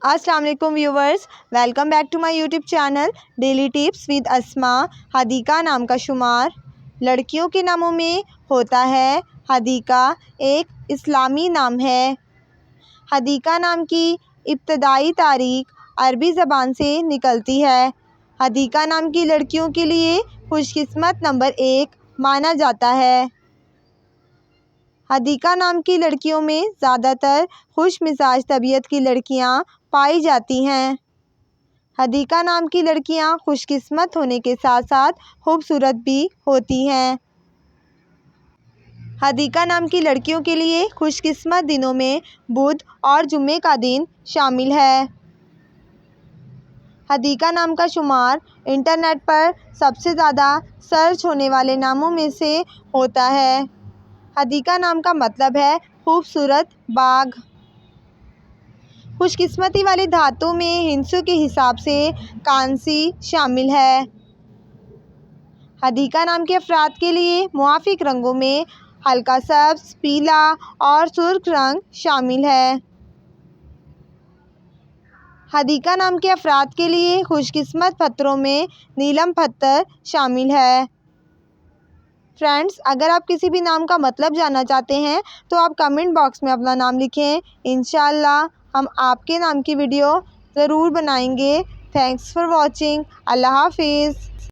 अस्सलाम वालेकुम viewers, welcome back to my YouTube channel daily tips with Asma. Hadiqa नाम का शुमार लड़कियों के नामों में होता है। हदीका एक इस्लामी नाम है। हदीका नाम की इब्तदाई तारीख अरबी ज़बान से निकलती है। हदीका नाम की लड़कियों के लिए खुशकिस्मत नंबर 1 माना जाता है। हदीका नाम की लड़कियों में ज़्यादातर खुश मिजाज तबीयत की लड़कियां पाई जाती हैं। हदीका नाम की लड़कियां खुशकिस्मत होने के साथ साथ खूबसूरत भी होती हैं। हदीका नाम की लड़कियों के लिए खुशकिस्मत दिनों में बुध और जुम्मे का दिन शामिल है। हदीका नाम का शुमार इंटरनेट पर सबसे ज़्यादा सर्च होने वाले नामों में से होता है। हदीका नाम का मतलब है खूबसूरत बाग। खुशकिस्मती वाली धातु में हिंसों के हिसाब से कांसी शामिल है। हदीका नाम के अफराद के लिए मुआफिक रंगों में हल्का सब्ज, पीला और सुर्ख रंग शामिल है। हदीका नाम के अफराद के लिए खुशकिस्मत पत्थरों में नीलम पत्थर शामिल है। फ्रेंड्स, अगर आप किसी भी नाम का मतलब जानना चाहते हैं तो आप कमेंट बॉक्स में अपना नाम लिखें। इंशाअल्लाह हम आपके नाम की वीडियो ज़रूर बनाएंगे। Thanks for watching. अल्लाह हाफिज़।